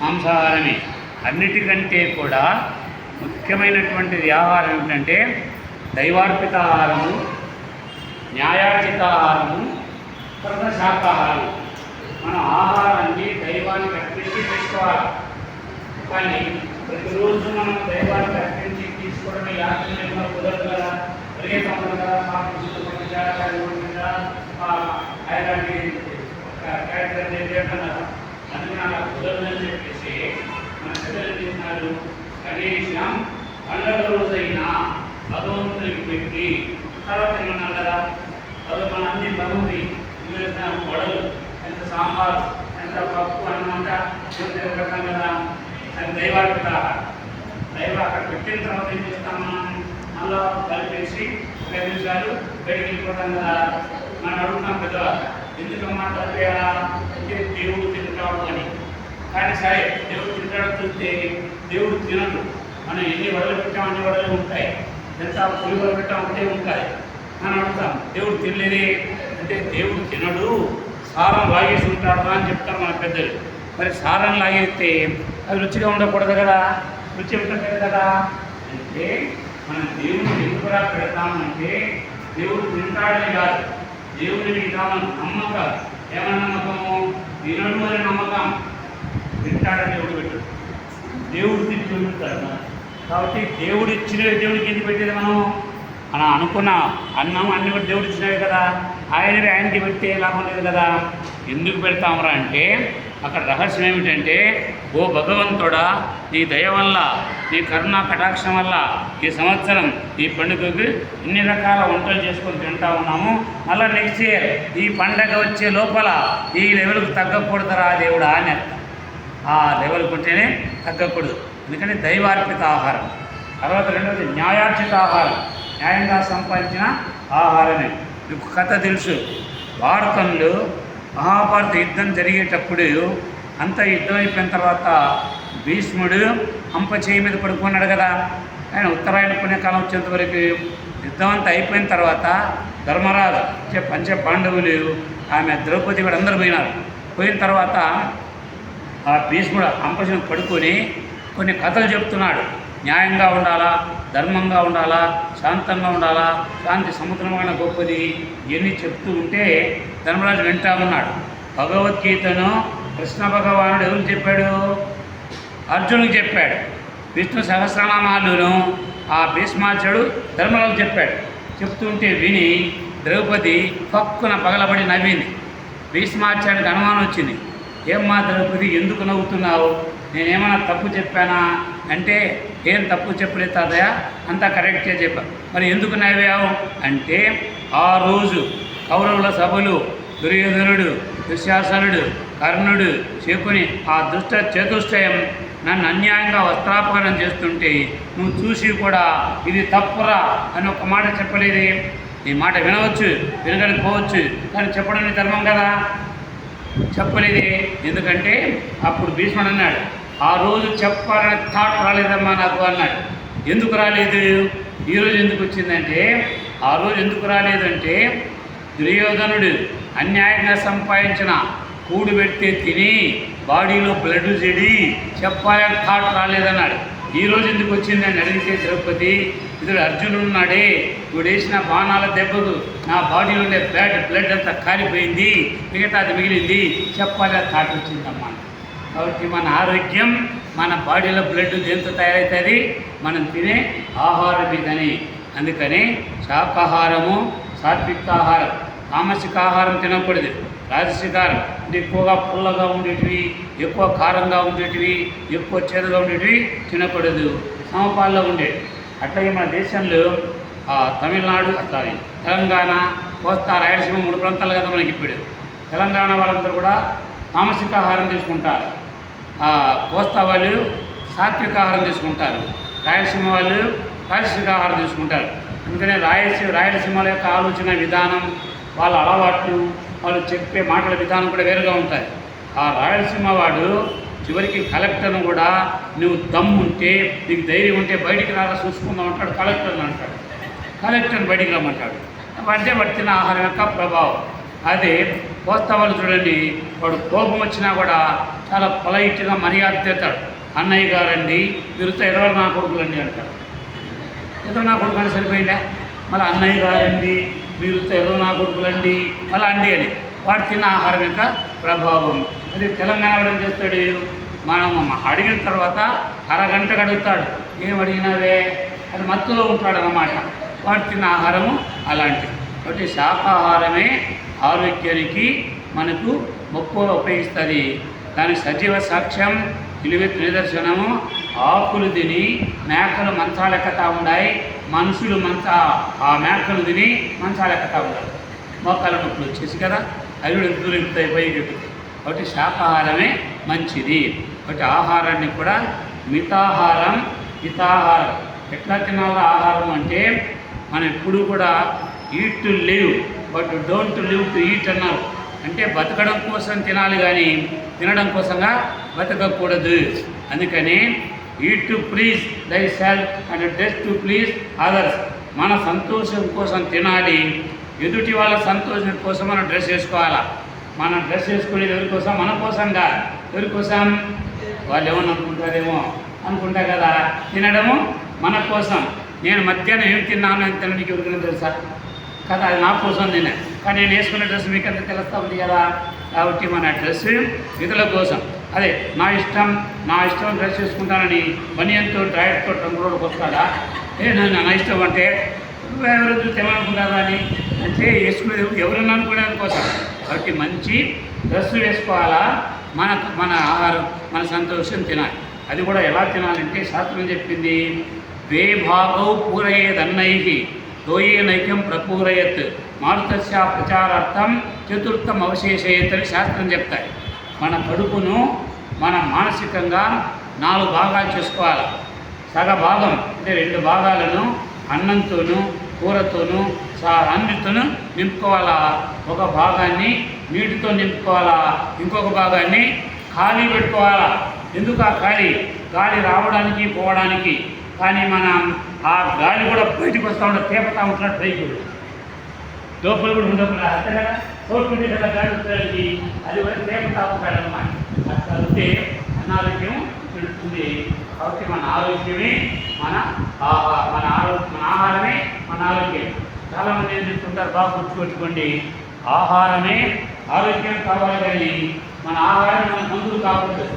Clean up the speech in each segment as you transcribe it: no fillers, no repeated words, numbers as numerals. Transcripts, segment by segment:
మాంసాహారమే. అన్నిటికంటే కూడా ముఖ్యమైనటువంటిది ఆహారం ఏమిటంటే దైవార్పిత ఆహారము, న్యాయార్జిత ఆహారము, తర్వాత శాకాహారం. మన ఆహారాన్ని దైవానికి అర్పించి తీసుకోవాలి. కానీ ప్రతిరోజు మనం దైవానికి అర్పించి తీసుకోవడం యాత్ర కుదరదు కదా, పరిగెత్తం కదా, అందుకని అలా కుదరదని చెప్పేసి మన పెద్దలు చేసినారు. కనీసం పండుగ రోజైనా భగవంతుడికి పెట్టి తర్వాత ఏమన్నారు కదా, మన అన్ని భగవంతుడి వడలు, ఎంత సాంబారు, ఎంత పప్పు, అన్నమాట పెడతాం కదా, అది దైవార్పిత. దైవ అక్కడ పెట్టిన తర్వాత ఏం చేస్తాం మనం, మళ్ళా కలిపేసి 5 నిమిషాలు బయటికి వెళ్ళిపోతాం కదా. మనం అడుగుతాం పెద్దవాళ్ళు, ఎందుకమ్మా కలిపేయాలా అంటే దేవుడు తింటాడు అని. కానీ సరే, దేవుడు తింటాడు చూస్తే దేవుడు తినడు. మనం ఎన్ని వడలు పెట్టాం అన్ని వడలు ఉంటాయి, ఎంత పులిహోర పెట్టాం ఉంటే ఉంటాయి. మనం అడుగుతాం దేవుడు తినలేదే అంటే దేవుడు తినడు, సారం లాగేసి ఉంటాడు అని చెప్తారు మన పెద్దలు. మరి సారం లాగేస్తే అది రుచిగా ఉండకూడదు కదా, రుచి ఉంటుంది కదా. అంటే మనం దేవుడిని ఎందుకురా పెడతామంటే దేవుడు తింటాడని కాదు, దేవుని మీద నమ్మకం. ఏమన్నా నమ్మకము? తినడు అనే నమ్మకం. తింటాడని దేవుడు పెట్టాడు, దేవుడు తింటూ ఉంటాడు. కాబట్టి దేవుడు ఇచ్చినవి దేవుడికి ఎందుకు పెట్టేది? మనం అనుకున్న అన్నం అన్ని కూడా దేవుడు ఇచ్చినవి కదా, ఆయనకి పెట్టే లాభం లేదు కదా. ఎందుకు పెడతామరా అంటే అక్కడ రహస్యం ఏమిటంటే, ఓ భగవంతుడా, నీ దయ వల్ల, నీ కరుణా కటాక్షం వల్ల ఈ సంవత్సరం ఈ పండుగకి ఇన్ని రకాల వంటలు చేసుకొని తింటా ఉన్నాము. మళ్ళీ నెక్స్ట్ ఇయర్ ఈ పండగ వచ్చే లోపల ఈ లెవెల్కి తగ్గకూడదురా దేవుడా అని అర్థం. ఆ లెవెల్కి ఉంటేనే తగ్గకూడదు, ఎందుకంటే దైవార్పిత ఆహారం. తర్వాత రెండవది న్యాయార్జిత ఆహారం, న్యాయంగా సంపాదించిన ఆహారమే. మీకు కథ తెలుసు, భారతంలో మహాభారత యుద్ధం జరిగేటప్పుడు అంత యుద్ధం అయిపోయిన తర్వాత భీష్ముడు హంప చేయి మీద పడుకున్నాడు కదా. ఆయన ఉత్తరాయణ పుణ్యకాలం వచ్చేంత వరకు యుద్ధం అంతా అయిపోయిన తర్వాత ధర్మరాజు పంచ పాండవులు, ఆమె ద్రౌపది కూడా అందరూ పోయినారు. పోయిన తర్వాత ఆ భీష్ముడు హంప చేయి పడుకొని కొన్ని కథలు చెప్తున్నాడు. న్యాయంగా ఉండాలా, ధర్మంగా ఉండాలా, శాంతంగా ఉండాలా, శాంతి సముద్రమైన గొప్పది, ఇవన్నీ చెప్తూ ఉంటే ధర్మరాజు వింటా ఉన్నాడు. భగవద్గీతను కృష్ణ భగవానుడు ఎవరికి చెప్పాడు? అర్జునుడికి చెప్పాడు. విష్ణు సహస్రనామాలను ఆ భీష్మాచార్యుడు ధర్మరాజు చెప్పాడు. చెప్తుంటే విని ద్రౌపది పక్కున పగలబడి నవ్వింది. భీష్మాచార్యుడికి అనుమానం వచ్చింది, ఏమ్మా ద్రౌపది ఎందుకు నవ్వుతున్నావు? నేనేమన్నా తప్పు చెప్పానా అంటే, ఏం తప్పు చెప్పలేదు తాతయ్య, అంతా కరెక్ట్గా చెప్పాను. మరి ఎందుకు నవ్వావు అంటే, ఆ రోజు కౌరవుల సభలు దుర్యోధనుడు, దుశ్శాసనుడు, కర్ణుడు, శకుని ఆ దుష్ట చతుష్టయం నన్ను అన్యాయంగా వస్త్రాపహరణ చేస్తుంటే నువ్వు చూసి కూడా ఇది తప్పురా అని ఒక మాట చెప్పలేదే. ఈ మాట వినవచ్చు, వినగలిగి పోవచ్చు, కానీ చెప్పడం ధర్మం కదా. చెప్పలేదే. ఎందుకంటే అప్పుడు భీష్ముడు అన్నాడు, ఆ రోజు చెప్పాలని థాట్ రాలేదమ్మా నాకు అన్నాడు. ఎందుకు రాలేదు? ఈరోజు ఎందుకు వచ్చిందంటే, ఆ రోజు ఎందుకు రాలేదంటే దుర్యోధనుడు అన్యాయంగా సంపాదించిన కూడు పెడితే తిని బాడీలో బ్లడ్ చెడి చెప్పాలని థాట్ రాలేదన్నాడు. ఈరోజు ఎందుకు వచ్చిందని అడిగితే ద్రౌపది, ఇతడు అర్జునుడు ఉన్నాడే, వీడు వేసిన బాణాల దెబ్బకు నా బాడీలో ఉండే బ్లడ్ అంతా కారిపోయింది, మిగతా అది మిగిలింది, చెప్పాలని థాట్ వచ్చిందమ్మా. కాబట్టి మన ఆరోగ్యం, మన బాడీలో బ్లడ్ దేంతో తయారవుతుంది? మనం తినే ఆహారం మీదని. అందుకని శాకాహారము, సాత్విక ఆహారం, తామసిక ఆహారం తినకూడదు. రాజసికారం అంటే ఎక్కువగా పుల్లగా ఉండేటివి, ఎక్కువ కారంగా ఉండేటివి, ఎక్కువ చేదుగా ఉండేటివి తినకూడదు. సమపాల్లో ఉండేవి. అట్లాగే మన దేశంలో తమిళనాడు, సారీ తెలంగాణ, కోస్తా, రాయలసీమ 3 ప్రాంతాలు కదా మనకి. ఇప్పుడు తెలంగాణ వాళ్ళందరూ కూడా తామసిక ఆహారం తీసుకుంటారు, కోస్తా వాళ్ళు సాత్విక ఆహారం తీసుకుంటారు, రాయలసీమ వాళ్ళు రాజసిక ఆహారం తీసుకుంటారు. అందుకనే రాయలసీమల యొక్క ఆలోచన విధానం, వాళ్ళ అలవాట్లు, వాళ్ళు చెప్పే మాటల విధానం కూడా వేరుగా ఉంటాయి. ఆ రాయలసీమ వాడు చివరికి కలెక్టర్ను కూడా, నువ్వు దమ్ము ఉంటే, నీకు ధైర్యం ఉంటే బయటికి రాగా చూసుకుందాం అంటాడు. కలెక్టర్ని అంటాడు, కలెక్టర్ని బయటికి రమ్మంటాడు. అంటే పట్టిన ఆహారం యొక్క ప్రభావం. అదే పోస్తా వాళ్ళు చూడండి, వాడు కోపం వచ్చినా కూడా చాలా పొలైట్గా మర్యాద తెస్తాడు. అన్నయ్య గారండి, వీరితో ఎదవరు నా కొడుకులండి అంటారు. ఏదో నా కొడుకు అని సరిపోయిందా? మళ్ళీ అన్నయ్య గారండి, వీరితో ఏదో నా కొడుకులండి, అలా అండి అని వాడు తిన్న ఆహారం యొక్క ప్రభావం. అది తెలంగాణ వాడు ఏం చేస్తాడు, మనం అడిగిన తర్వాత అరగంటకు అడుగుతాడు, ఏం అడిగినావే అది మత్తులో ఉంటాడు అన్నమాట. వాడు తిన్న ఆహారము అలాంటిది. కాబట్టి శాకాహారమే ఆరోగ్యానికి మనకు ఎక్కువ ఉపయోగిస్తుంది. దానికి సజీవ సాక్ష్యం నిలువెత్తు నిదర్శనము. ఆకులు తిని మేకలు మంచాలెక్కతా ఉన్నాయి, మనుషులు ఆ మేకలు తిని మంచాలెక్కతా ఉంటారు. మోకాల నొప్పులు వచ్చేసి కదా, అవి కూడా దూరం ఎక్కుతాయి, పైకి ఎక్కుతాయి. కాబట్టి శాకాహారమే మంచిది. కాబట్టి ఆహారాన్ని కూడా మితాహారం, హితాహారం. ఎట్లా తినాలో ఆహారం అంటే మనం ఎప్పుడు కూడా eat to live but don't live to eat అన్నారు. అంటే బతకడం కోసం తినాలి కానీ తినడం కోసంగా బతకకూడదు. అందుకని ఈట్ టు ప్లీజ్ దై self and dress to please others. మన సంతోషం కోసం తినాలి, ఎదుటి వాళ్ళ సంతోషం కోసం మనం డ్రెస్ వేసుకోవాలా. మనం డ్రెస్ వేసుకునేది ఎవరి కోసం? మన కోసంగా. ఎవరి కోసం? వాళ్ళు ఏమని అనుకుంటారేమో అనుకుంటా కదా. తినడము మన కోసం. నేను మధ్యాహ్నం ఏం తిన్నాను అని తినడానికి ఎవరికైనా తెలుసా కదా? అది నా కోసం తిన్నా, కానీ నేను వేసుకున్న డ్రెస్ మీకు అంతా తెలుస్తూ ఉంది కదా. కాబట్టి మన డ్రెస్ ఇతరుల కోసం. అదే నా ఇష్టం డ్రెస్ వేసుకుంటానని బనియన్తో డ్రైవర్తో టంగులోకి వస్తాడా? నా ఇష్టం అంటే ఎవరు చూస్తే ఏమనుకుంటారా అని అంటే వేసుకునేది ఎవరన్నా అనుకునేది కోసం. కాబట్టి మంచి డ్రెస్ వేసుకోవాలా, మన ఆహారం మన సంతోషం తినాలి. అది కూడా ఎలా తినాలంటే శాస్త్రం చెప్పింది, ద్వేభాగౌ పూరయేదన్నై తోయే నైక్యం ప్రపూరయత్ మారుతస్య ప్రచారార్థం చతుర్థం అవశేషయత్ అని శాస్త్రం చెప్తాయి. మన కడుపును మనం మానసికంగా 4 భాగాలు చేసుకోవాలి. సగ భాగం అంటే 2 భాగాలను అన్నంతోనూ కూరతోనూ అన్నిటితోనూ నింపుకోవాలా. ఒక భాగాన్ని నీటితో నింపుకోవాలా, ఇంకొక భాగాన్ని ఖాళీ పెట్టుకోవాలా. ఎందుకు ఆ ఖాళీ? గాలి రావడానికి పోవడానికి. కానీ మనం ఆ గాలి కూడా బయటకు వస్తూ ఉంటాం, తేపుతూ ఉంటున్నట్టు పైకి లోపల కూడా ఉండకుండా అంతే కదా. తోడుకుంటే కదా గాలి వస్తుంది, అది కూడా తేపుతూ ఉంటాడు అన్నమాట. అట్లా వస్తే అనారోగ్యం పెడుతుంది. కాబట్టి మన ఆరోగ్యమే మన ఆహారమే మన ఆరోగ్యం. చాలామంది ఏం చెప్తుంటారు, బాగా గుర్తుపెట్టుకోండి, ఆహారమే ఆరోగ్యం కావాలి కానీ మన ఆహారం మన మందులు కాకూడదు.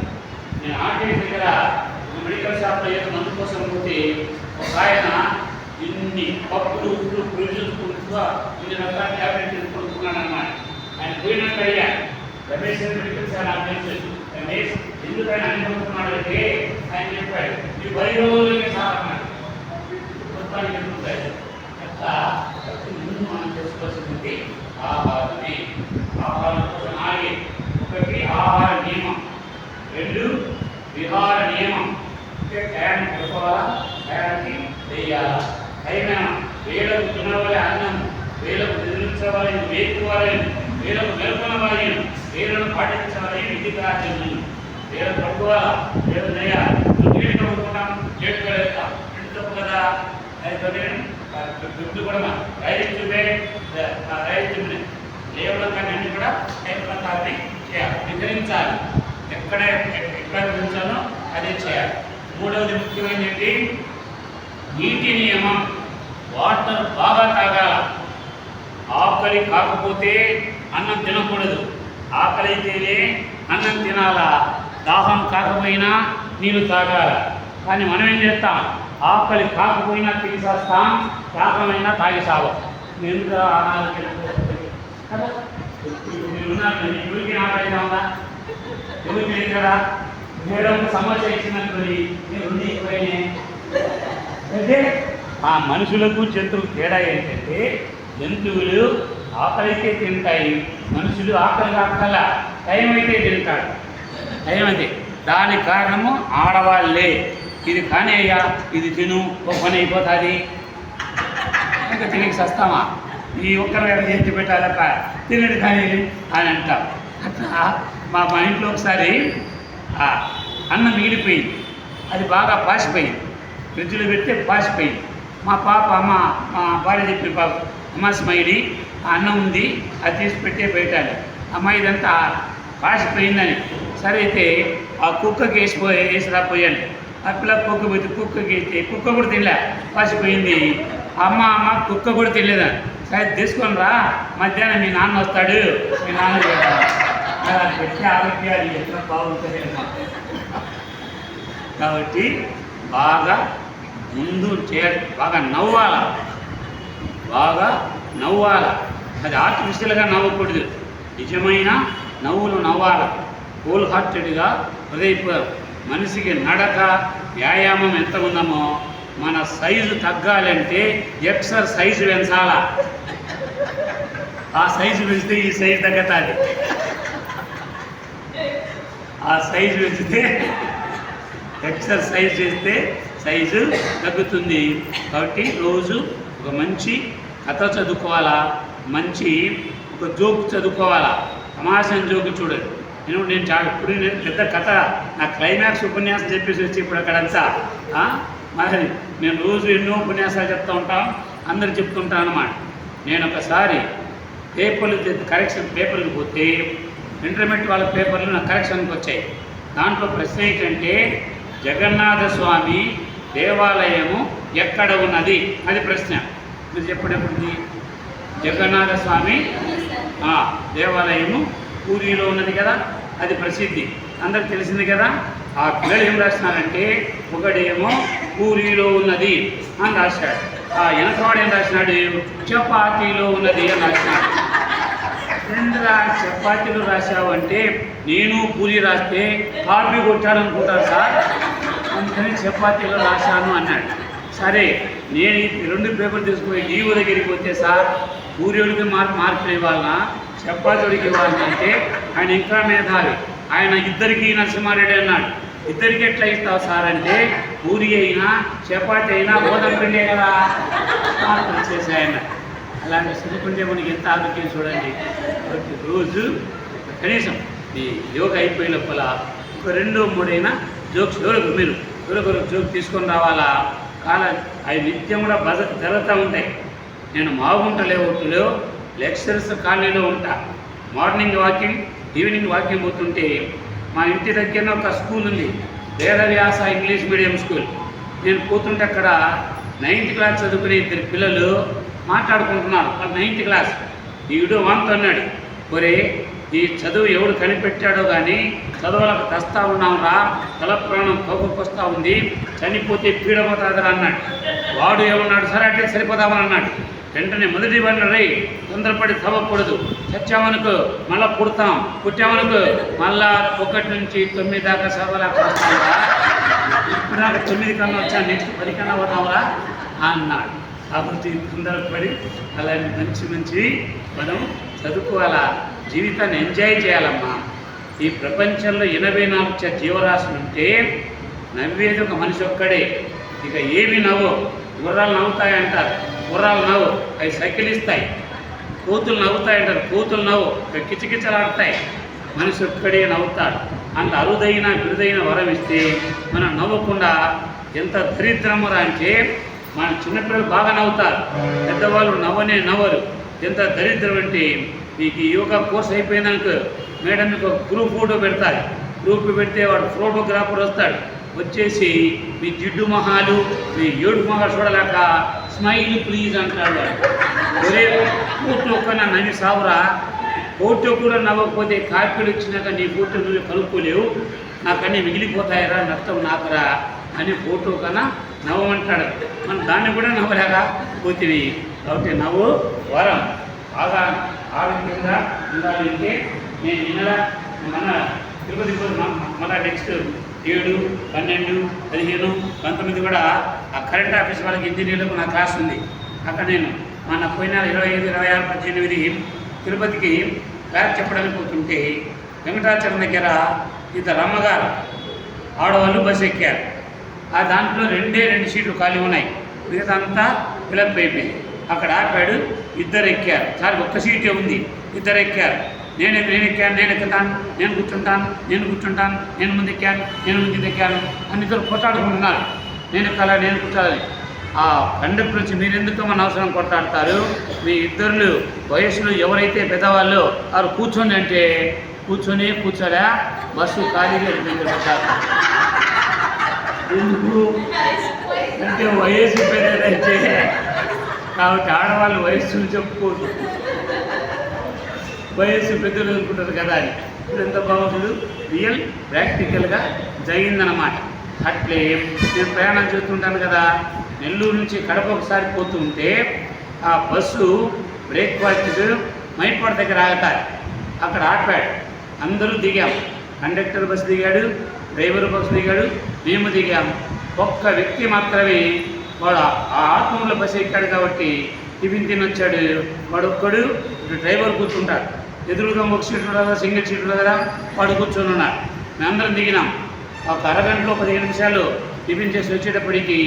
నేను ఆర్టీఎస్ దగ్గర మెడికల్ షాప్లో ఏదో మందు కోసం పోతే ఒక ఆయన ఇన్ని పప్పులు ఉప్పులు ప్రొడ్యూసుకుంటూ ఇన్ని రకాల ట్యాబ్లెట్ కొనుక్కున్నాడు అన్నమాట. ఆయన పోయినట్టు అయ్యా రమేష్ మెడికల్ షాప్ నాకు తెలుసు. రమేష్ ఎందుకు ఆయన అన్ని కొనుక్కున్నాడు అంటే ఆయన చెప్పాడు, ఈ 10 రోజులకే సార్ అన్నాడు. మొత్తానికి ఎందుకుంటాయి అట్లా. ముందు మనం చేసుకోవాల్సింది ఆహారమే. ఆహారం కోసం ఆగే. 1 ఆహార నియమం, 2 విహార నియమం. అంటే టైం పెట్టుకోవాలా, టైంకి వేయాలా. అయినా వేలకు తినవాలి అన్నం, వేలకు నిద్రించవాలి, వేసుకోవాలి, వేలకు మేల్కొనవాలి, వేలను పాటించాలి, విధి కార్యము. వేలు పట్టుకోవాలా, వేలు చేయాలి. నీళ్ళు కొనుక్కుంటాం, చేటు కడేస్తాం, ఇంటి తప్పు కదా. అయితే దుడ్డు కూడా రైతు లేవడం కానీ అన్ని కూడా టైం ప్రకారమే చేయాలి, నిద్రించాలి. ఎక్కడ నిద్రించాలో అదే చేయాలి. 3వది ముఖ్యమైనది నీటి నియమం. వాటర్ బాగా తాగాల. ఆకలి కాకపోతే అన్నం తినకూడదు, ఆకలి అయితేనే అన్నం తినాలా. దాహం కాకపోయినా నీళ్ళు తాగాల. కానీ మనం ఏం చేస్తాం, ఆకలి కాకపోయినా తినేసేస్తాం, దాహమైనా తాగేసావు. ఎందుకు అనారోగ్యం కదా. మీరు ఉన్నారు, ఎవరికి ఆకలి ఉందా? ఎవరికి లేదు కదా. మేడం సమస్య ఇచ్చినట్టు నేను ఎక్కువైనా అయితే ఆ మనుషులకు జంతువులకు తేడా ఏంటంటే, జంతువులు ఆకలికే తింటాయి, మనుషులు ఆకలి కాకల టైం అయితే తింటాడు. టైం అది. దానికి కారణము ఆడవాళ్ళే. ఇది కానీ అయ్యా, ఇది తిను, ఒక పని అయిపోతుంది, ఇంకా తిరిగి సస్తామా, ఈ ఒక్కరు చేసి పెట్టాలక్క తినడు కానీ అని అంటాం. అట్లా మా ఇంట్లో ఒకసారి అన్నం మిగిలిపోయింది. అది బాగా పాసిపోయింది, ఫ్రిడ్జ్లో పెడితే పాసిపోయింది. మా భార్య చెప్పిన పాప, అమ్మ స్మైలీ, ఆ అన్నం ఉంది, అది తీసి పెట్టే పెట్టాలి. అమ్మ ఇదంతా పాసిపోయిందని. సరే అయితే ఆ కుక్కకి వేసిరాపోయాను. ఆ పిల్ల కుక్క పోతే కుక్కకి వేస్తే కుక్క కూడా తినలే, పాసిపోయింది. అమ్మ కుక్క కూడా తినలేదని. సరే తీసుకొని రా, మధ్యాహ్నం మీ నాన్న వస్తాడు, మీ నాన్న అలా పెట్టి ఆరోగ్యాలు ఎట్లా బాగుంటుంది అమ్మా. కాబట్టి బాగా ముందు చేయాలి, బాగా నవ్వాలా, బాగా నవ్వాలా. అది ఆర్టిఫిషియల్గా నవ్వకూడదు, నిజమైన నవ్వులు నవ్వాలి. హోల్ హార్టెడ్గా హృదయ మనిషికి నడక వ్యాయామం ఎంత ఉందామో మన సైజు తగ్గాలంటే ఎక్సర్సైజ్ పెంచాలా. ఆ సైజు పెంచితే ఈ సైజు తగ్గుతుంది, ఆ సైజు పెంచితే ఎక్సర్సైజ్ చేస్తే సైజు తగ్గుతుంది. కాబట్టి రోజు ఒక మంచి కథ చదువుకోవాలా, మంచి ఒక జోక్ చదువుకోవాలా. తమాషాని జోకు చూడండి. నేను ఇప్పుడు నేను పెద్ద కథ నా క్లైమాక్స్ ఉపన్యాసం చెప్పేసి వచ్చి ఇప్పుడు అక్కడంతా మరి నేను రోజు ఎన్నో ఉపన్యాసాలు చెప్తూ ఉంటాను, అందరు చెప్తుంటాను అన్నమాట. నేను ఒకసారి పేపర్లు కరెక్షన్ పేపర్లు పోతే ఇంటర్మీడియట్ వాళ్ళ పేపర్లు నాకు కరెక్షన్కి వచ్చాయి. దాంట్లో ప్రశ్న ఏంటంటే జగన్నాథ స్వామి దేవాలయము ఎక్కడ ఉన్నది, అది ప్రశ్న. మీరు చెప్పేటప్పుడు జగన్నాథ స్వామి దేవాలయము పూరిలో ఉన్నది కదా, అది ప్రసిద్ధి అందరికి తెలిసింది కదా. ఆ పిల్లలు ఏం రాసినారంటే ఒకడేమో పూరిలో ఉన్నది అని రాశాడు, ఆ వెనకవాడు ఏం రాసినాడు చపాతీలో ఉన్నది అని రాసినాడు. రెండురా చపాతీలు రాశావు అంటే నేను పూరి రాస్తే కాపీ కొట్టాడనుకుంటాను సార్, అందుకని చపాతీలో రాశాను అన్నాడు. సరే నేను ఈ రెండు పేపర్లు తీసుకుని ఈవు దగ్గరికి పోతే సార్ పూరియోడికి మార్కులు ఇవ్వాలన్నా చపాతీడికి ఇవ్వాలంటే ఆయన ఇంకా మేధావి, ఆయన ఇద్దరికి నరసింహారెడ్డి అన్నాడు. ఇద్దరికి ఎట్లా ఇస్తావు సార్ అంటే పూరి అయినా చపాతీ అయినా గోధుమ పిండే కదా మార్కులు వచ్చేసాయన్న. అలాంటి చదువుకుంటే మనకి ఎంత ఆరోగ్యం చూడండి. రోజు కనీసం ఈ యోగా అయిపోయిన లోపల ఒక 2-3 అయినా జోక్స్ మీరు ఎవరొకరు జోక్ తీసుకొని రావాలా. అవి నిత్యం కూడా జరుగుతూ ఉంటాయి. నేను మాగుంట లేవులో లెక్చరర్స్ కాలనీలో ఉంటా. మార్నింగ్ వాకింగ్ ఈవినింగ్ వాకింగ్ పోతుంటే మా ఇంటి దగ్గర ఒక స్కూల్ ఉంది, వేదవ్యాస ఇంగ్లీష్ మీడియం స్కూల్. నేను పోతుంటే అక్కడ 9th క్లాస్ చదువుకునే 2 పిల్లలు మాట్లాడుకుంటున్నారు. వాళ్ళు 9th క్లాస్. ఈవిడు వాంతో అన్నాడు, ఒరే ఈ చదువు ఎవడు కనిపెట్టాడో కానీ చదువులకు తెస్తా ఉన్నాంరా, తల ప్రాణం కోపకొస్తా ఉంది, చనిపోతే పీడపోతాదరా అన్నాడు. వాడు ఏమన్నాడు, సరే అంటే సరిపోతామని అన్నాడు. వెంటనే మొదటి బండి రై తొందరపడి తవ్వకూడదు, చచ్చామనుకో మళ్ళీ పుడతాం, పుట్టామనుకో మళ్ళా 1 నుంచి 9 దాకా చదవలేక వస్తాంరా, ఇప్పుడు నాకు 9 కన్నా వచ్చా, నెక్స్ట్ 10 కన్నా పోతాంరా అన్నాడు. కాబట్టి తొందరపడి అలాంటి మంచి మనం చదువుకోవాలా, జీవితాన్ని ఎంజాయ్ చేయాలమ్మా. ఈ ప్రపంచంలో 84 జీవరాశులు ఉంటే నవ్వేది ఒక మనిషి ఒక్కడే. ఇక ఏమి నవ్వు, గుర్రాలు నవ్వుతాయి అంటారు, గుర్రాలు నవ్వు, అవి సైకిల్ ఇస్తాయి. కోతులు నవ్వుతాయంటారు, కోతులు నవ్వు, ఇక కిచకిచలాడతాయి. మనిషి ఒక్కడే నవ్వుతాడు. అంత అరుదైన బిరుదైన వరం ఇస్తే మనం నవ్వకుండా ఎంత దరిద్రమురా అంటే మన చిన్నపిల్లలు బాగా నవ్వుతారు, పెద్దవాళ్ళు నవ్వరు. ఎంత దరిద్రం అంటే మీకు యోగా కోర్స్ అయిపోయిందనుకో మేడం మీకు ఒక గ్రూప్ ఫోటో పెడతారు. గ్రూప్ పెడితే వాడు ఫోటోగ్రాఫర్ వస్తాడు, వచ్చేసి మీ జిడ్డు మొహాలు మీ ఏడు మొహాలు చూడలేక స్మైల్ ప్లీజ్ అంటాడు. వాడు ఒరే ఫోటో కన్నా నవ్వి సావురా, ఫోటో కూడా నవ్వకపోతే కాపీలు ఇచ్చినాక నీ ఫోటో నువ్వు కలుపుకోలేవు, నాకన్నీ మిగిలిపోతాయిరా, నష్టం నాకురా అని ఫోటో కన్నా నవ్వమంటాడు. మనం దాన్ని కూడా నవ్వలేక పోతుంది. కాబట్టి నవ్వు వరం. బాగా ఆరోగ్యంగా ఉండాలంటే నేను మన తిరుపతి మన నెక్స్ట్ 7, 12, 15, 19 కూడా ఆ కరెంట్ ఆఫీస్ వాళ్ళకి ఇంజనీర్లకు నా క్లాస్ ఉంది. అక్కడ నేను మన పోయిన 25, 26, 18 తిరుపతికి క్లాస్ చెప్పడానికి పోతుంటే వెంకటాచలం దగ్గర ఇద్దరు అమ్మగారు ఆడవాళ్ళు బస్సు ఎక్కారు. ఆ దాంట్లో 2 సీట్లు ఖాళీ ఉన్నాయి, మిగతా అంతా ఫిలప్ అయిపోయింది. అక్కడ ఆపాడు, 2 ఎక్కారు. సార్ ఒక్క సీటే ఉంది, 2 ఎక్కారు. నేను ఎక్కాను, నేను ఎక్కుతాను, నేను కూర్చుంటాను, నేను ముందు ఎక్కాను అని 2 కొట్టాడుకుంటున్నారు. నేను ఎక్కాలా, నేను కూర్చోాలని. ఆ కండక్టర్ వచ్చి మీరు ఎందుకు మన అవసరం కొట్లాడతారు, మీ ఇద్దరు వయసులో ఎవరైతే పెద్దవాళ్ళు వారు కూర్చోండి అంటే కూర్చోలే, బస్సు ఖాళీగా వెళ్ళిపోయింది. ఎందుకు అంటే వయసు పెద్దదైతే కాబట్టి ఆడవాళ్ళు వయస్సును చెప్పుకోదు, వయస్సు పెద్దలు అనుకుంటారు కదా అని. ఇప్పుడు ఎంత బాగుంటుంది, రియల్ ప్రాక్టికల్గా జరిగిందనమాట. అట్లే నేను ప్రయాణం చేస్తుంటాను కదా, నెల్లూరు నుంచి కడప ఒకసారి పోతుంటే ఆ బస్సు బ్రేక్ఫాస్ట్ మైట్పాడు దగ్గర ఆగుతారు. అక్కడ ఆపాడు, అందరూ దిగాం. కండక్టర్ బస్సు దిగాడు, డ్రైవర్ బస్సు దిగాడు, మేము దిగాము. ఒక్క వ్యక్తి మాత్రమే వాడు ఆ ఆత్మూరులో బస్సు ఎక్కాడు కాబట్టి టిఫిన్ తినొచ్చాడు. వాడు ఒక్కడు డ్రైవర్ కూర్చుంటాడు, ఎదురుగా ఒక సీట్ ఉండదు కదా, సింగిల్ సీట్ ఉండదు కదా, వాడు కూర్చొని ఉన్నాడు. మేమందరం దిగినాం. ఒక అరగంటలో 15 నిమిషాలు టిఫిన్ చేసి వచ్చేటప్పటికి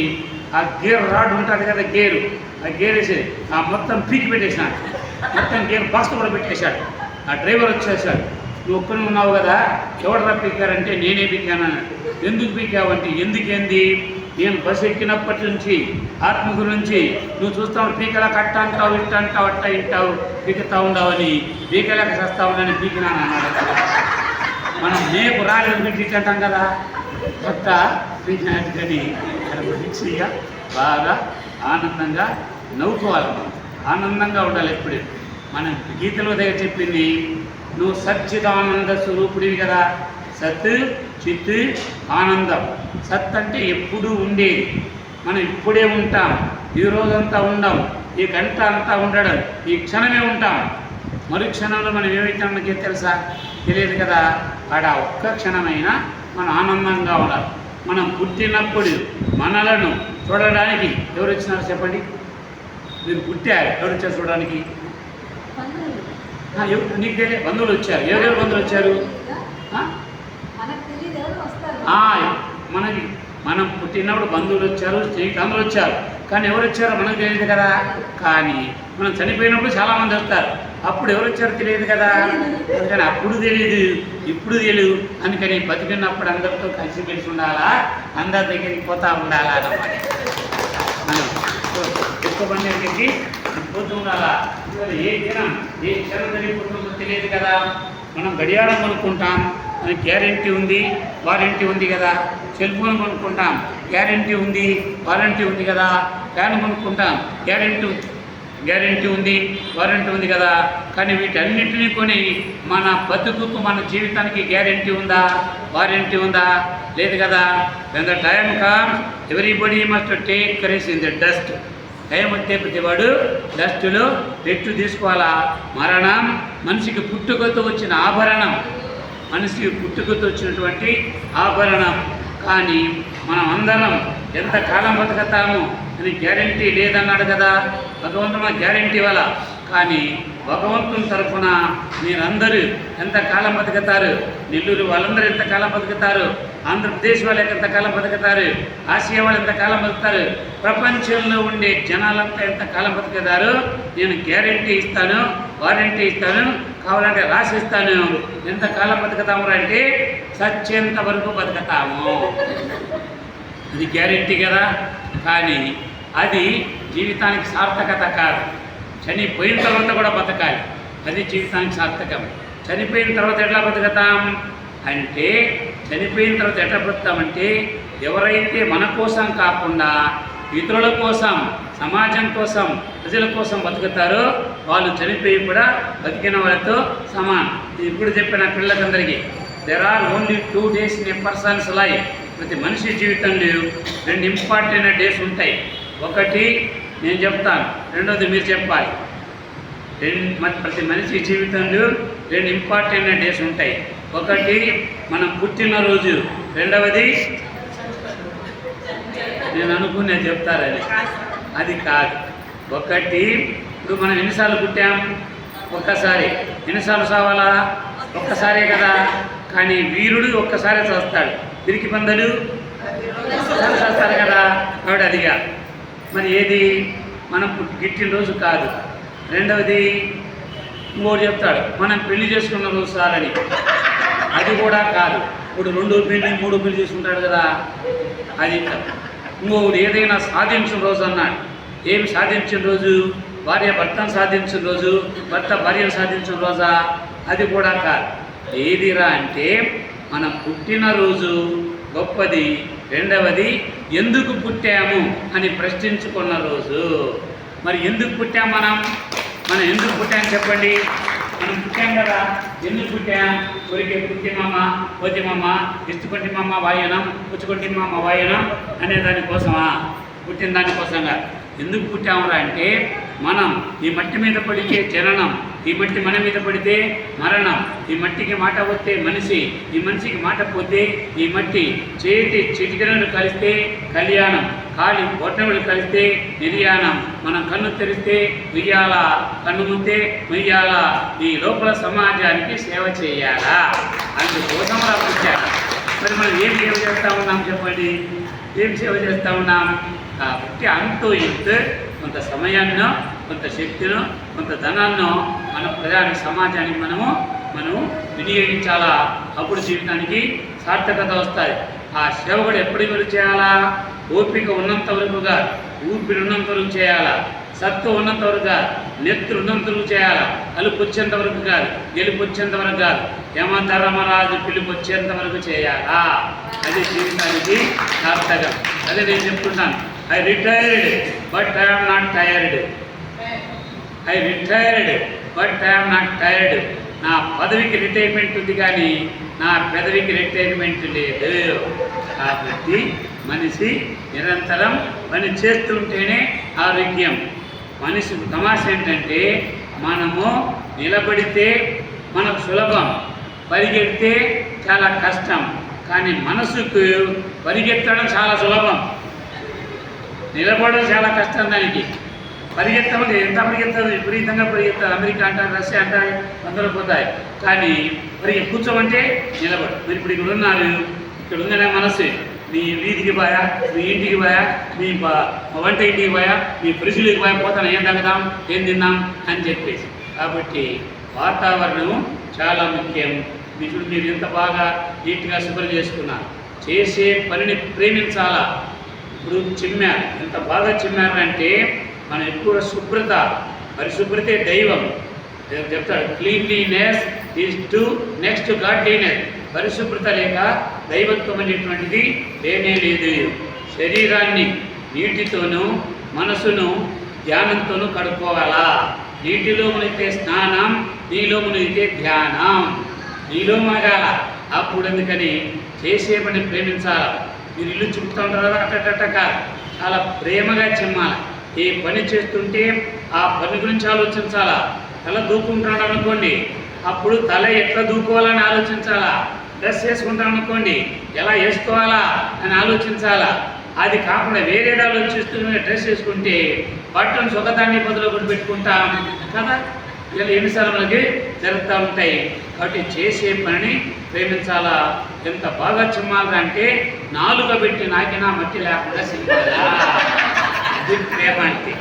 ఆ గేర్ రాడ్ ఉంటుంది కదా, ఆ గేర్ వేసి ఆ మొత్తం పీకి పెట్టేసినాడు. మొత్తం గేర్ బాక్స్ కూడా పెట్టేశాడు. ఆ డ్రైవర్ వచ్చేసాడు, నువ్వు ఒక్కనే ఉన్నావు కదా, ఎవడరా పీకారంటే నేనే పీకాను అన్నాడు. ఎందుకు పీకావంటే ఎందుకేంది, నేను బస్సు ఎక్కినప్పటి నుంచి ఆత్మకు నుంచి నువ్వు చూస్తావు పీకలా కట్ట అంటావు, ఇట్ట అంటావు, అట్ట ఇంటావు, పీకుతా ఉండవని పీకలేక చేస్తా ఉండని పీకినాను అన్నాడు. మనం మేపు రాలేదు పెట్టి అంటాం కదా, కొత్త పీకినాటికని మంచిగా బాగా ఆనందంగా నవ్వుకోవాలి. మనం ఆనందంగా ఉండాలి ఎప్పుడు. మనం గీతలో దగ్గర చెప్పింది, నువ్వు సచ్చిదానంద స్వరూపుడివి కదా. సత్, చిత్, ఆనందం. సత్ అంటే ఎప్పుడూ ఉండేది, మనం ఇప్పుడే ఉంటాం, ఈ రోజంతా ఉండం, ఈ గంట అంతా ఉండడం, ఈ క్షణమే ఉంటాం. మరు క్షణంలో మనం ఏమైతే మనకి తెలుసా, తెలియదు కదా. ఆడ ఒక్క క్షణమైనా మనం ఆనందంగా ఉండాలి. మనం పుట్టినప్పుడు మనలను చూడడానికి ఎవరు వచ్చినారు చెప్పండి, మీరు పుట్టారు, ఎవరు వచ్చారు చూడడానికి? నీకు తెలియదు, బంధువులు వచ్చారు. ఎవరెవరు బంధువులు వచ్చారు? మనకి మనం పుట్టినప్పుడు బంధువులు వచ్చారు, స్నేహితులు వచ్చారు, కానీ ఎవరు వచ్చారో మనకు తెలియదు కదా. కానీ మనం చనిపోయినప్పుడు చాలామంది వస్తారు, అప్పుడు ఎవరు వచ్చారో తెలియదు కదా. అందుకని అప్పుడు తెలియదు, ఇప్పుడు తెలియదు. అందుకని బతికినప్పుడు అందరితో కలిసి ఉండాలా, అందరి దగ్గరికి పోతా ఉండాలా అన్నమాట. మనం ఎక్కువ మంది దగ్గరికి పోతూ ఉండాలా. ఏ క్షణం జరిగిపోతుందో తెలియదు కదా. మనం గడియారం కొనుక్కుంటాం, అని గ్యారెంటీ ఉంది, వారంటీ ఉంది కదా. సెల్ ఫోన్ కొనుక్కుంటాం, గ్యారెంటీ ఉంది, వారంటీ ఉంది కదా. ఫ్యాన్ కొనుక్కుంటాం, గ్యారెంటీ ఉంది, వారంటీ ఉంది కదా. కానీ వీటన్నిటినీ కొని మన బతుకుకు, మన జీవితానికి గ్యారెంటీ ఉందా, వారంటీ ఉందా? లేదు కదా. When the time comes everybody must take courage in the dust. Time వస్తే ప్రతివాడు డస్టులో రెట్టు తీసుకోవాలా. మరణం మనిషికి పుట్టుకతో వచ్చిన ఆభరణం, మనిషికి పుట్టుకతో వచ్చినటువంటి ఆభరణం. కానీ మనం అందరం ఎంతకాలం బతుకుతాము అని గ్యారెంటీ లేదన్నాడు కదా భగవంతుడు. మన గ్యారెంటీ వల్ల, కానీ భగవంతుని తరఫున మీరందరూ ఎంతకాలం బతుకుతారు, నెల్లూరు వాళ్ళందరూ ఎంతకాలం బతుకుతారు, ఆంధ్రప్రదేశ్ వాళ్ళు ఎంతకాలం బతుకుతారు, ఆసియా వాళ్ళు ఎంతకాలం బతుకుతారు, ప్రపంచంలో ఉండే జనాలంతా ఎంతకాలం బతుకుతారు, నేను గ్యారెంటీ ఇస్తాను, వారంటీ ఇస్తాను, కావాలంటే రాసిస్తాను. ఎంతకాలం బతుకుతాము అంటే సత్యంత వరకు బతుకుతాము. అది గ్యారెంటీ కదా. కానీ అది జీవితానికి సార్థకత కాదు. చనిపోయిన తర్వాత కూడా బతకాలి, అది జీవితానికి సార్థకం. చనిపోయిన తర్వాత ఎట్లా బతుకుతాం అంటే, చనిపోయిన తర్వాత ఎట్లా బతుకుతామంటే, ఎవరైతే మన కోసం కాకుండా ఇతరుల కోసం, సమాజం కోసం, ప్రజల కోసం బతుకుతారో వాళ్ళు చనిపోయి కూడా బతికిన వాళ్ళతో సమానం. ఇప్పుడు చెప్పిన పిల్లలందరికీ there are only 2 days in a person's life. ప్రతి మనిషి జీవితంలో 2 ఇంపార్టెంట్ డేస్ ఉంటాయి. ఒకటి నేను చెప్తాను, రెండోది మీరు చెప్పాలి. ప్రతి మనిషి జీవితంలో 2 ఇంపార్టెంట్ డేస్ ఉంటాయి. ఒకటి మనం పుట్టినరోజు, రెండవది నేను అనుకునేది చెప్తారని, అది కాదు. ఒకటి ఇప్పుడు మనం ఎన్నిసార్లు పుట్టాం? ఒక్కసారి. ఎన్నిసార్లు చావాలా? ఒక్కసారే కదా. కానీ వీరుడు ఒక్కసారి చేస్తాడు, తిరిగి పందలు ఒక్కసారి చేస్తారు కదా. కాబట్టి అదిగా మరి ఏది మనం గిట్టిన రోజు కాదు. రెండవది ఇంకోటి చెప్తాడు, మనం పెళ్లి చేసుకున్న రోజు సారని, అది కూడా కాదు. ఇప్పుడు 2 పెళ్లి 3 పెళ్లి చేసుకుంటాడు కదా, అది ఇంకొకటి ఏదైనా సాధించిన రోజు అన్నాడు. ఏమి సాధించిన రోజు? భార్య భర్తను సాధించిన రోజు, భర్త భార్యను సాధించిన రోజా? అది కూడా కాదు. ఏదిరా అంటే మనం పుట్టినరోజు గొప్పది. రెండవది ఎందుకు పుట్టాము అని ప్రశ్నించుకున్న రోజు. మరి ఎందుకు పుట్టాం? మనం ఎందుకు పుట్టాం చెప్పండి. మనం పుట్టాం కదా, ఎందుకు పుట్టాం? కొరికే పుట్టిమమ్మ, పోతిమమ్మ, ఇస్తుకొట్టిమమ్మ వాయనం, పుచ్చుకొట్టిమమ్మ వాయనం అనే దానికోసమా? పుట్టిన దానికోసంగా. ఎందుకు పుట్టామురా అంటే మనం ఈ మట్టి మీద పడితే జననం, ఈ మట్టి మన మీద పడితే మరణం, ఈ మట్టికి మాట వస్తే మనిషి, ఈ మనిషికి మాట పోతే ఈ మట్టి, చేతి చిటికలను కలిస్తే కళ్యాణం, కాలి బొట్టములు కలిస్తే నిర్యాణం, మనం కన్ను తెరిస్తే ఉయ్యాల, కన్ను ముందే ముయ్యాల, ఈ లోపల సమాజానికి సేవ చేయాలా? అందుకోసం అలా పుట్టారు. మరి మనం ఏం సేవ చేస్తూ ఉన్నాం చెప్పండి? ఏం సేవ చేస్తూ ఉన్నాం? కాబట్టి అంటూ ఇంటూ కొంత సమయాన్నో, కొంత శక్తినో, కొంత ధనాన్నో మన ప్రజానికి, సమాజానికి మనము వినియోగించాలా. అప్పుడు జీవితానికి సార్థకత వస్తుంది. ఆ సేవ కూడా ఎప్పుడు మీరు చేయాలా? ఓపిక ఉన్నంత వరకుగా, ఊపిరి ఉన్నంత వరకు చేయాలా, సత్తు ఉన్నంత వరకు, నెత్తులు ఉన్నంత వరకు చేయాలా. అలుపు వచ్చేంత వరకు కాదు, గెలుపు వచ్చేంత వరకు కాదు, యమధర్మరాజు పిలుపు వచ్చేంత వరకు చేయాలా. అది జీవితానికి సార్థకం. అదే నేను చెప్తున్నాను. I retired, but I am not tired. I retired, but I am not tired. నా పదవికి రిటైర్మెంట్ ఉంది కానీ నా పెదవికి రిటైర్మెంట్ లేదు. కాబట్టి మనిషి నిరంతరం పని చేస్తుంటేనే ఆరోగ్యం. మనిషి తమాష ఏంటంటే మనము నిలబడితే మనకు సులభం, పరిగెడితే చాలా కష్టం. కానీ మనసుకు పరిగెత్తడం చాలా సులభం, నిలబడడం చాలా కష్టం. దానికి పరిగెత్తమంటే ఎంత పరిగెత్తారు? విపరీతంగా పరిగెత్తారు. అమెరికా అంటారు, రష్యా అంటారు, అందరూ పోతాయి. కానీ మరి కూర్చోమంటే నిలబడు. మీరు ఇప్పుడు ఇక్కడ ఉన్నారు, ఇక్కడ ఉందనే మనసు. మీ వీధికి పోయా, మీ ఇంటికి పోయా, మీ వంట ఇంటికి పోయా, మీ ఫ్రిడ్జ్లోకి పోయా, పోతాను ఏం తాగుతాం, ఏం తిన్నాం అని చెప్పేసి. కాబట్టి వాతావరణం చాలా ముఖ్యం. మీరు ఎంత బాగా నీట్గా శుభ్రం చేసుకున్నారు. చేసే పనిని ప్రేమించాలా. ఇప్పుడు చిమ్మారు, ఎంత బాగా చిమ్మారు అంటే మనం ఎక్కువ శుభ్రత, పరిశుభ్రతే దైవం చెప్తాడు. Cleanliness is to next godliness. పరిశుభ్రత లేక దైవత్వం అనేటువంటిది లేనే లేదు. శరీరాన్ని నీటితోనూ, మనసును ధ్యానంతోనూ కడుక్కోవాలా. నీటిలో మునిగితే స్నానం, నీలో మునిగితే ధ్యానం. నీలో మునగాల. అప్పుడు ఎందుకని చేసే పని ప్రేమించాలా. మీరు ఇల్లు చుట్టూ ఉంటారు కదా, అట్టట కాదు, చాలా ప్రేమగా చెమ్మాలి. ఏ పని చేస్తుంటే ఆ పని గురించి ఆలోచించాలా. తల దూకుంటాడు అనుకోండి, అప్పుడు తల ఎట్లా దూకోవాలని ఆలోచించాలా. డ్రెస్ వేసుకుంటాం అనుకోండి, ఎలా వేసుకోవాలా అని ఆలోచించాలా. అది కాకుండా వేరేది ఆలోచిస్తూ డ్రెస్ వేసుకుంటే బట్టను సుఖదాన్ని బదులు కూడా పెట్టుకుంటాం కదా. ఇలా ఎన్నిసార్లు మనకి జరుగుతూ ఉంటాయి. కాబట్టి చేసే పనిని ప్రేమించాలా. ఎంత బాగా చిమ్మాలంటే నాలుక పెట్టి నాకినా మట్టి లేకుండా సిగ్గాలా. అది ప్రేమ అంటే.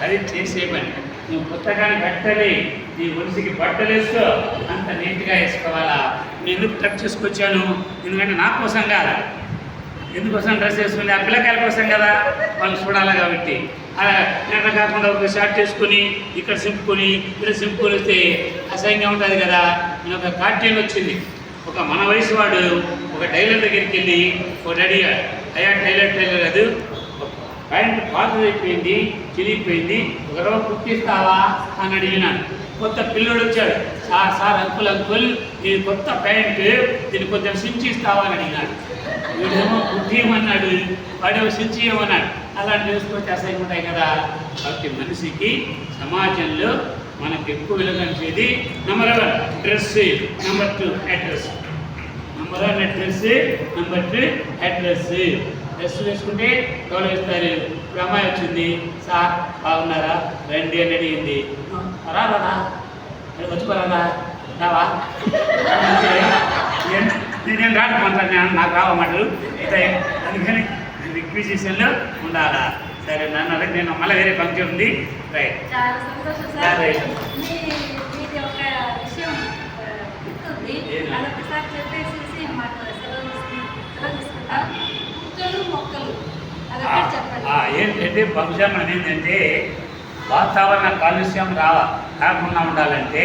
అది చేసే పని. నువ్వు పుస్తకాన్ని కట్టలే, నీ ఒడిసికి బట్టలు వేసుకో, అంత నీట్గా వేసుకోవాలా. నేను ఎందుకు టచ్ చేసుకొచ్చాను? ఎందుకంటే నా కోసం కాదా, ఎందుకోసం డ్రెస్ వేసుకుని ఆ పిల్లకాయల కోసం కదా, వాళ్ళు చూడాలి. కాబట్టి నెట్ట కాకుండా ఒక షార్ట్ చేసుకొని ఇక్కడ సింపుకొని ఇక్కడ సింపుకొని వస్తే అసహ్యంగా ఉంటుంది కదా. నేను ఒక కార్టూన్ వచ్చింది. ఒక మన వయసు వాడు ఒక టైలర్ దగ్గరికి వెళ్ళి ఒక అడిగాడు, అయ్యా టైలర్ అది ప్యాంట్ పాతదైపోయింది, చిరిగిపోయింది, ఒక రోజు కుట్టిస్తావా అని అడిగినాను. కొత్త పిల్లోడు వచ్చాడు, సార్ అంకుల్ ఇది కొత్త ప్యాంట్, దీన్ని కొంచెం సించి ఇస్తావా అని అడిగినాడు. వీడేమో కుట్టియమన్నాడు, వాడేమో సించి ఇవ్వమన్నాడు. అలాంటి చూసుకొచ్చి అసహ్యం ఉంటాయి కదా. కాబట్టి మనిషికి సమాజంలో మనకు ఎక్కువ విలువనిచ్చేది number 1 dress, number 2 address. Number 1 dress, number 2 address. Dress వేసుకుంటే గౌరవిస్తారు. ఇప్పుడు అమ్మాయి వచ్చింది, సార్ బాగున్నారా రండి అని అడిగింది. రాదా వచ్చిపోరాదా రావా నేను రాకపోతాను, నాకు రావమాటలు అయితే అందుకని రిక్విజిషన్లో ఉండాలా. సరే నన్ను అదే నేను మళ్ళీ వేరే ఫంక్షన్ ఉంది. రైట్, మొక్కలు ఏంటంటే బహుశా మనం ఏంటంటే వాతావరణ కాలుష్యం కాకుండా ఉండాలంటే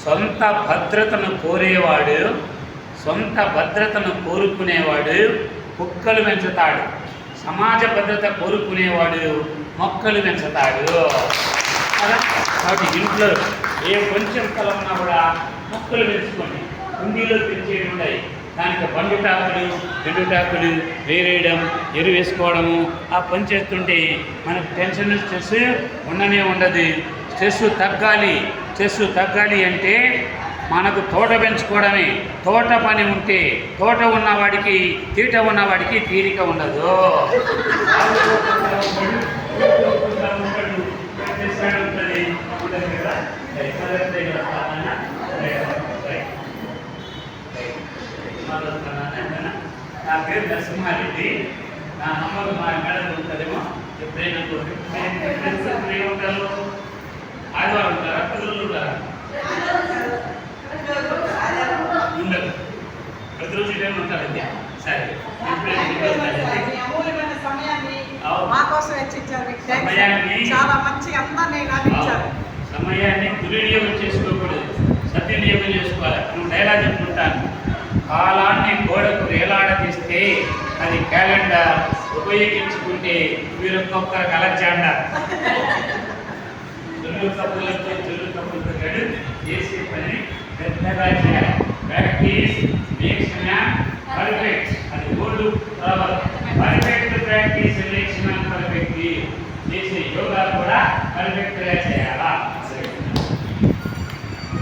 సొంత భద్రతను కోరేవాడు, సొంత భద్రతను కోరుకునేవాడు కుక్కలు పెంచుతాడు, సమాజ భద్రత కోరుకునేవాడు మొక్కలు పెంచుతాడు కదా. కాబట్టి ఇంట్లో ఏ కొంచెం స్థలం ఉన్నా కూడా మొక్కలు పెంచుకోండి. కుండీలో పెంచేవి ఉన్నాయి, దానికి ఎండుటాకులు వేరేయడం, ఎరువు వేసుకోవడము, ఆ పని చేస్తుంటే మనకు టెన్షన్ స్ట్రెస్ ఉండనే ఉండదు. స్ట్రెస్ తగ్గాలి అంటే మనకు తోట పెంచుకోవడమే. తోట పని ఉంటే తోట ఉన్నవాడికి తీట ఉన్నవాడికి తీరిక ఉండదు. నా పేరు నరసింహారెడ్డి, నా నంబర్ మా మేడం ఉంటుందేమో. ఎప్పుడైనా ఉంటారు, ఆదివారం ఉంటారా, పిల్లలు ఉంటారా? ఉండదు, ప్రతిరోజు టైం ఉంటారు. సరే, సమయాన్ని దుర్వినియోగం చేసుకోకూడదు, సద్వినియోగం చేసుకోవాలి. నువ్వు డైలాగ్ చెప్పుకుంటాను, కాలాన్ని గోడకు వేలాడదీస్తే అది క్యాలెండర్, ఉపయోగించుకుంటే మీరు ఒక్కొక్కరికి అలెగ్జాండర్. జల్లు కప్పులతో గడు చేసే పని పెద్దగా చేయాలి. ప్రాక్టీస్ మేక్స్ మ్యాన్ పర్ఫెక్ట్, అది old problem. Perfect practice makes man perfect. చేసే యోగా కూడా పర్ఫెక్ట్